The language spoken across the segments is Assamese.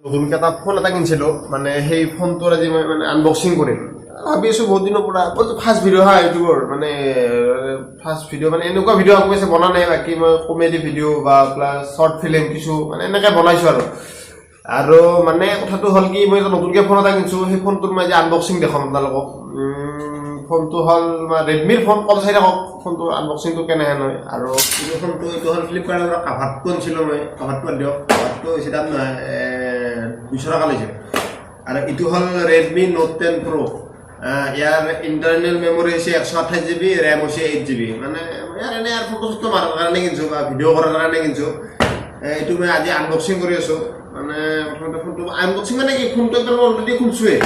নতুনকৈ এটা ফোন এটা কিনিছিলোঁ মানে সেই ফোনটোৰ আজি মই মানে আনবক্সিং কৰিম ভাবি আছোঁ বহুত দিনৰ পৰা ফাৰ্ষ্ট ভিডিঅ' হা ইউটিউবৰ মানে ফাৰ্ষ্ট ভিডিঅ' মানে এনেকুৱা ভিডিঅ' আগতে বনা নাই বাকী মই কমেডি ভিডিঅ' বা প্লাছ শ্বৰ্ট ফিল্ম কিছু মানে এনেকৈ বনাইছোঁ আৰু মানে কথাটো হ'ল কি মই এটা নতুনকৈ ফোন এটা কিনিছোঁ সেই ফোনটোৰ মই আজি আনবক্সিং দেখাম আপোনালোকক ফোনটো হ'ল ৰেডমিৰ ফোন কল চাই থাকক ফোনটো আনবক্সিংটো কেনেহেন হয় আৰু ফোনটো এইটো হ'ল ফ্লিপকাৰ্টৰ পৰা কাভাৰটো আনিছিলোঁ মই কাভাৰটো দিয়ক কাভাৰটো বেছি দাম নহয় 200 টকা লৈছে আৰু এইটো হ'ল ৰেডমি নোট 10 প্ৰ' ইয়াৰ ইণ্টাৰনেল মেমৰি হৈছে 128 GB ৰেম হৈছে 8 GB মানে ইয়াৰ এনেই আৰু ফটো চটো মাৰাৰ কাৰণে কিনিছোঁ বা ভিডিঅ' কৰাৰ কাৰণে কিনিছোঁ এইটো মই আজি আনবক্সিং কৰি আছোঁ মানে প্ৰথমতে ফোনটো আনবক্সিং মানে কি ফোনটো একদম অলৰেডি খুলিছোঁৱে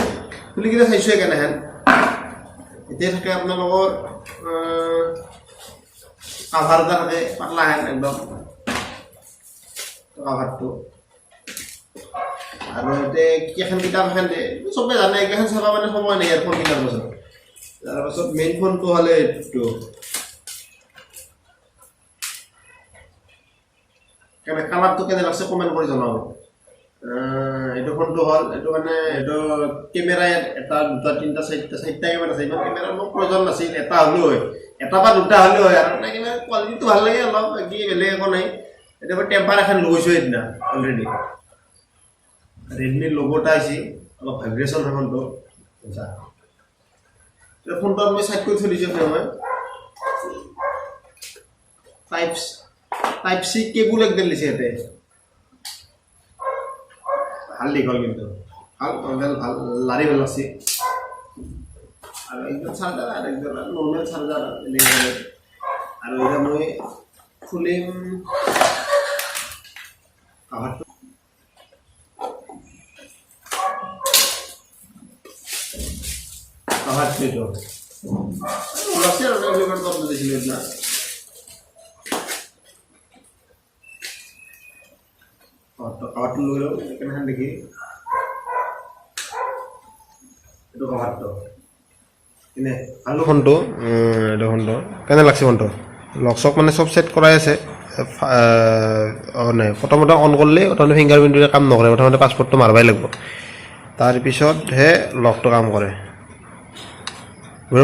খুলি কিনে চাইছোঁৱে কেনেহেন এতিয়া থাকে আপোনালোকৰ কাভাৰ এটা থাকে পাতলা হেন একদম কাভাৰটো আৰু এতিয়া কেইখন কিতাপ এখন দিয়ে চবেই জানে এইকেইখন চাবা মানে সময় নাই ইয়াৰফোন কিনাৰ পাছত তাৰপাছত মেইন ফোনটো হ'লে এইটো কালাৰটো কেনে লাগছে কমেণ্ট কৰি জনাব এইটো ফোনটো হ'ল এইটো মানে এইটো কেমেৰা এটা দুটা তিনিটা চাৰিটা কেমেৰা আছে ইমান কেমেৰাৰ মোৰ প্ৰয়োজন নাছিল এটা হ'লেও হয় এটা বা দুটা হ'লেও হয় আৰু কেমেৰা কোৱালিটিটো ভাল লাগে অলপ কি বেলেগ একো নাই এতিয়া মই টেম্পাৰ এখন লৈছোঁ সেইদিনা অলৰেডি ৰেডমিৰ লগ'টা আহিছে অলপ ভাইব্ৰেশ্যন হয় ফোনটো ফোনটো মই চাইড কৰি থৈ দিছোঁ মই টাইপ চি কেবুল একদম দিছে ইয়াতে ভাল দীঘল কিন্তু ভাল ভাল লাৰি ভাল লাগছে আৰু একদম চাৰ্জাৰ আৰু একদম নৰ্মেল চাৰ্জাৰ আৰু এতিয়া মই খুলিম কাভাৰটো কাভাৰটো ওলাইছে আৰু দিছিলোঁ এতিয়া কাভাৰটো লৈ লওঁ কেনেহেন দেখি এইটো কাভাৰটো এনে ভাল ফোনটো এইটো ফোনটো কেনে লাগছে ফোনটো লক চক মানে চব ছেট কৰাই আছে নাই প্ৰথমতে অন কৰিলে প্ৰথমতে ফিংগাৰ প্ৰিণ্টটোৱে কাম নকৰে প্ৰথমতে পাছপৰ্টটো মাৰিবই লাগিব তাৰপিছতহে লকটো কাম কৰে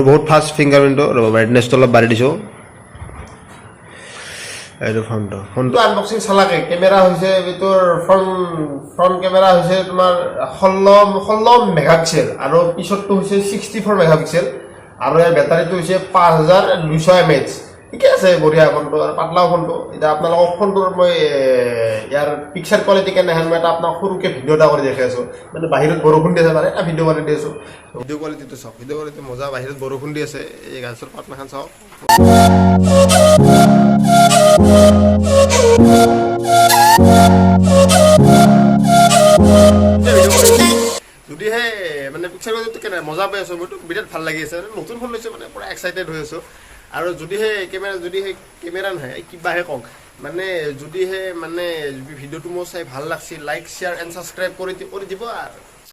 বহুত ফাষ্ট ফিংগাৰ প্ৰিণ্টটো ৰ'ব ব্ৰাইটনেছটো অলপ বাঢ়ি দিছোঁ এইটো ফোনটো আনবক্সিং চালাকে কেমেৰা হৈছে এইটোৰ ফ্ৰণ্ট কেমেৰা হৈছে তোমাৰ 16 মেগাপিক্সেল আৰু পিছতটো হৈছে 64 মেগাপিক্সেল আৰু ইয়াৰ বেটাৰীটো হৈছে 5200 mAh ঠিকে আছে বঢ়িয়া ফোনটো আৰু পাতলাও ফোনটো এতিয়া আপোনালোকক ফোনটোৰ মই ইয়াৰ পিকচাৰ কোৱালিটি কেনেহেন মই এটা আপোনাক সৰুকৈ ভিডিঅ' এটা কৰি দেখাই আছোঁ মানে বাহিৰত বৰষুণ দি আছে মানে এটা ভিডিঅ' কৰি দি আছোঁ ভিডিঅ' কোৱালিটিটো চাওক ভিডিঅ' কোৱালিটি মজা বাহিৰত বৰষুণ দি আছে এই গাছৰ পাতনাখন চাওক যদিহে মানে পিকচাৰ কোৱালিটি কেনে মজা পাই আছোঁ মইতো বিৰাট ভাল লাগি আছে নতুন ফোন লৈছোঁ মানে পূৰা এক্সাইটেড হৈ আছোঁ আৰু যদিহে কেমেৰা নহয় কিবাহে কওক মানে যদিহে মানে ভিডিঅ'টো মোৰ চাই ভাল লাগছে লাইক শ্বেয়াৰ এণ্ড ছাবস্ক্ৰাইব কৰি দিব আৰু